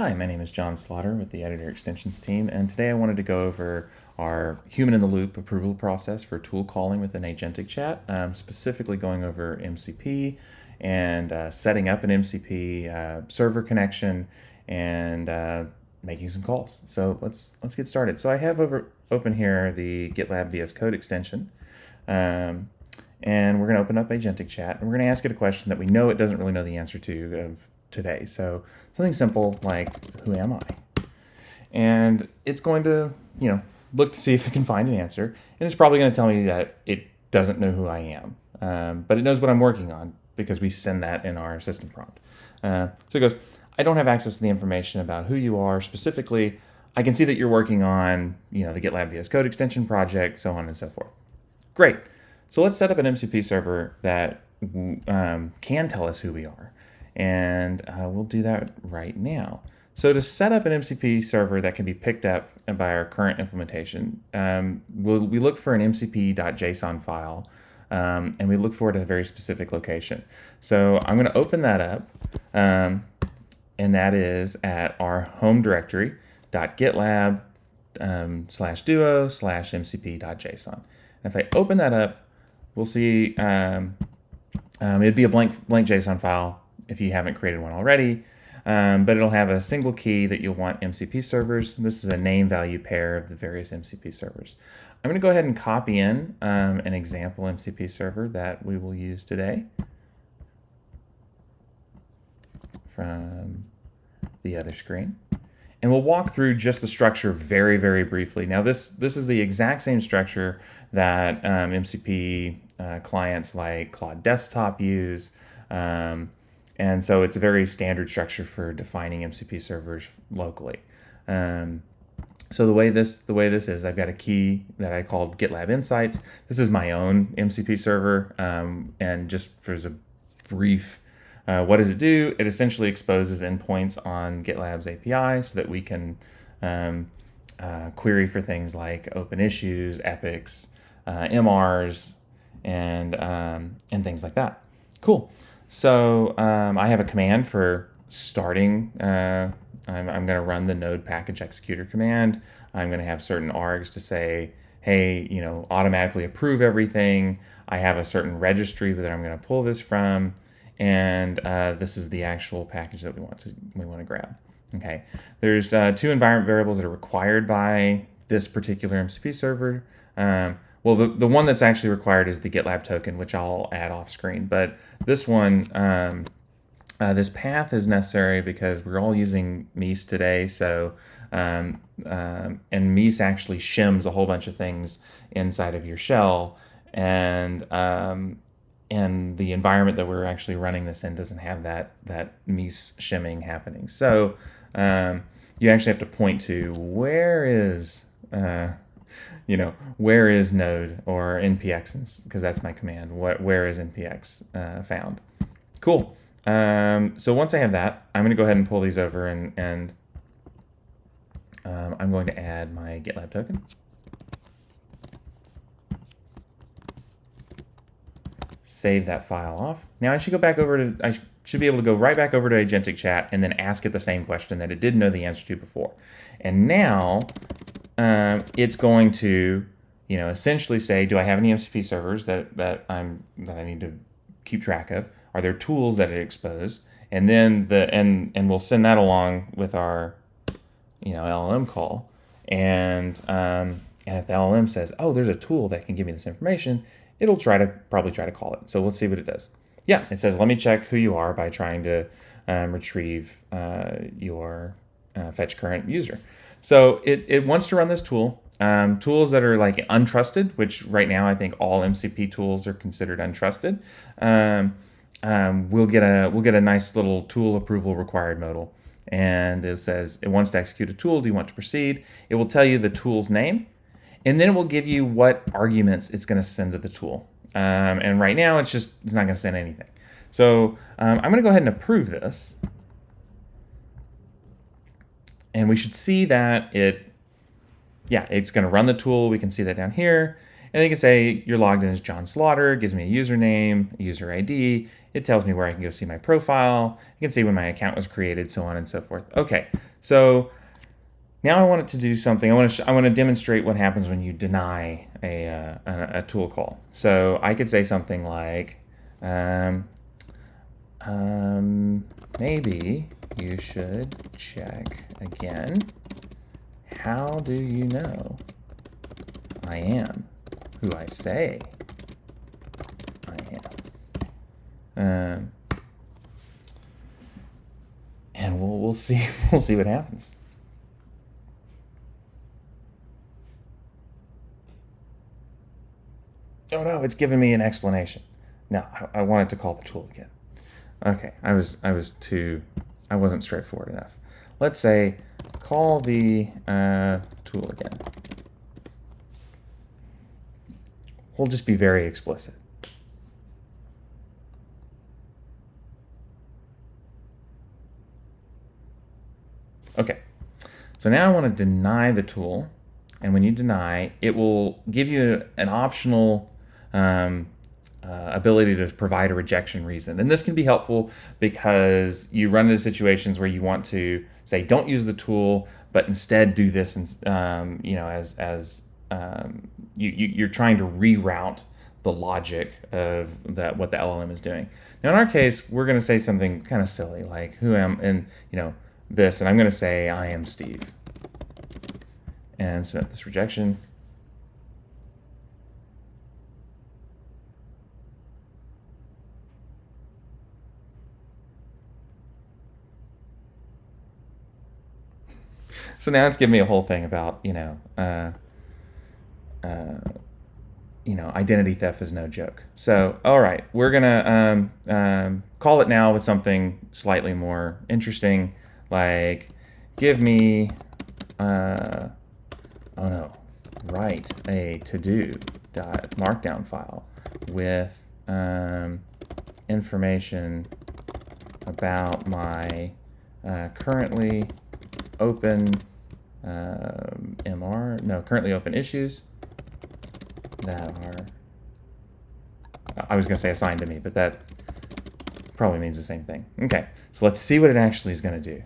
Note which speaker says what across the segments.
Speaker 1: Hi, my name is John Slaughter with the Editor Extensions team, and today I wanted to go over our human-in-the-loop approval process for tool calling with an agentic chat, specifically going over MCP and setting up an MCP server connection and making some calls. So let's get started. So I have open here the GitLab VS Code extension. And we're going to open up Agentic Chat, and we're going to ask it a question that we know it doesn't really know the answer to today. So something simple like, who am I? And it's going to, look to see if it can find an answer. And it's probably going to tell me that it doesn't know who I am. But it knows what I'm working on because we send that in our system prompt. So it goes, I don't have access to the information about who you are specifically. I can see that you're working on, the GitLab VS Code extension project, so on and so forth. Great. So let's set up an MCP server that can tell us who we are. And we'll do that right now. So to set up an MCP server that can be picked up by our current implementation, we look for an mcp.json file, and we look for it at a very specific location. So I'm going to open that up, and that is at our home directory, .gitlab /duo/mcp.json. And if I open that up, we'll see it'd be a blank JSON file if you haven't created one already, but it'll have a single key that you'll want MCP servers. This is a name value pair of the various MCP servers. I'm going to go ahead and copy in an example MCP server that we will use today from the other screen. And we'll walk through just the structure very, very briefly. Now, this is the exact same structure that MCP clients like Claude Desktop use. And so it's a very standard structure for defining MCP servers locally. So the way this is, I've got a key that I called GitLab Insights. This is my own MCP server. And just for a brief, what does it do? It essentially exposes endpoints on GitLab's API so that we can query for things like open issues, epics, MRs, and things like that. Cool. So I have a command for starting. I'm going to run the node package executor command. I'm going to have certain args to say, hey, automatically approve everything. I have a certain registry that I'm going to pull this from, and this is the actual package that we want to grab. Okay. There's two environment variables that are required by this particular MCP server. Well, the one that's actually required is the GitLab token, which I'll add off screen. But this one, this path is necessary because we're all using Meese today. So, and Meese actually shims a whole bunch of things inside of your shell, and the environment that we're actually running this in doesn't have that Meese shimming happening. So, you actually have to point to where is node or npx, because that's my command. Where is npx found? Cool. So once I have that, I'm going to go ahead and pull these over, and I'm going to add my GitLab token. Save that file off. Now I should be able to go right back over to Agentic Chat and then ask it the same question that it didn't know the answer to before. And now it's going to, essentially say, do I have any MCP servers that I need to keep track of? Are there tools that it exposed? And then and we'll send that along with our, LLM call. And if the LLM says, oh, there's a tool that can give me this information, it'll probably try to call it. So let's see what it does. Yeah, it says, let me check who you are by trying to retrieve your fetch current user. So it wants to run this tool. Tools that are like untrusted, which right now I think all MCP tools are considered untrusted. We'll get a nice little tool approval required modal, and it says it wants to execute a tool. Do you want to proceed? It will tell you the tool's name, and then it will give you what arguments it's going to send to the tool. And right now it's not going to send anything. So I'm going to go ahead and approve this. And we should see that it's going to run the tool. We can see that down here. And they can say you're logged in as John Slaughter. It gives me a username, a user ID. It tells me where I can go see my profile. You can see when my account was created, so on and so forth. Okay, So now I want it to do something. I want to demonstrate what happens when you deny a tool call. So I could say something like, maybe you should check again. How do you know I am who I say I am? And we'll see what happens. Oh no, it's giving me an explanation. No, I wanted to call the tool again. Okay, I wasn't straightforward enough. Let's say call the tool again. We'll just be very explicit. Okay, so now I want to deny the tool, and when you deny, it will give you an optional ability to provide a rejection reason. And this can be helpful because you run into situations where you want to say, don't use the tool, but instead do this, and you're trying to reroute the logic of what the LLM is doing. Now, in our case, we're going to say something kind of silly, like who am, and this, and I'm going to say I am Steve, and submit this rejection. So now it's giving me a whole thing about identity theft is no joke. So all right, we're gonna call it now with something slightly more interesting, like give me write a to-do markdown file with information about my currently open currently open issues that are, I was going to say assigned to me, but that probably means the same thing. Okay, so let's see what it actually is going to do.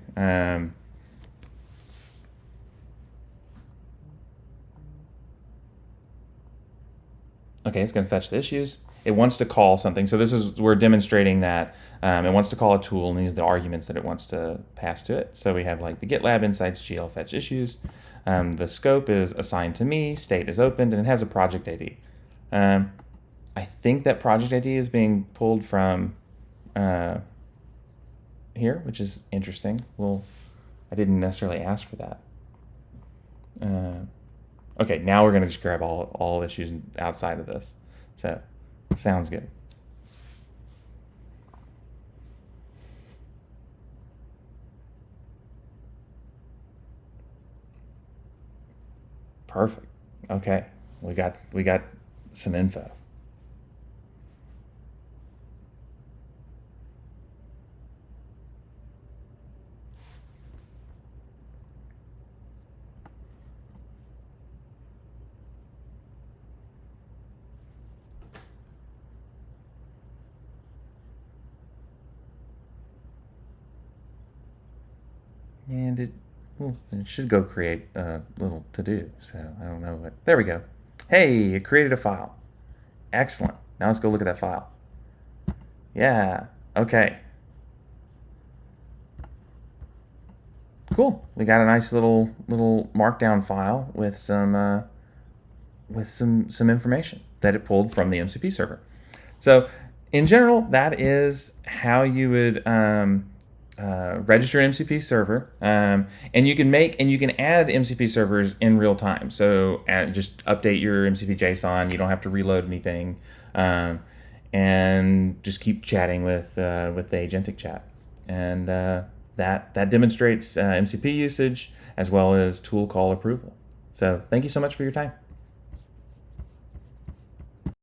Speaker 1: Okay, it's going to fetch the issues. It wants to call something. So we're demonstrating that it wants to call a tool, and these are the arguments that it wants to pass to it. So we have like the GitLab insights GL fetch issues. The scope is assigned to me, state is opened, and it has a project ID. I think that project ID is being pulled from here, which is interesting. Well, I didn't necessarily ask for that. Okay, now we're going to just grab all issues outside of this. So, sounds good. Perfect. Okay, we got some info. And it should go create a little to-do. So I don't know what. There we go. Hey, it created a file. Excellent. Now let's go look at that file. Yeah. Okay. Cool. We got a nice little markdown file with some information that it pulled from the MCP server. So in general, that is how you would register an MCP server, and you can add MCP servers in real time. So just update your MCP JSON. You don't have to reload anything, and just keep chatting with the Agentic chat, and that demonstrates MCP usage as well as tool call approval. So thank you so much for your time.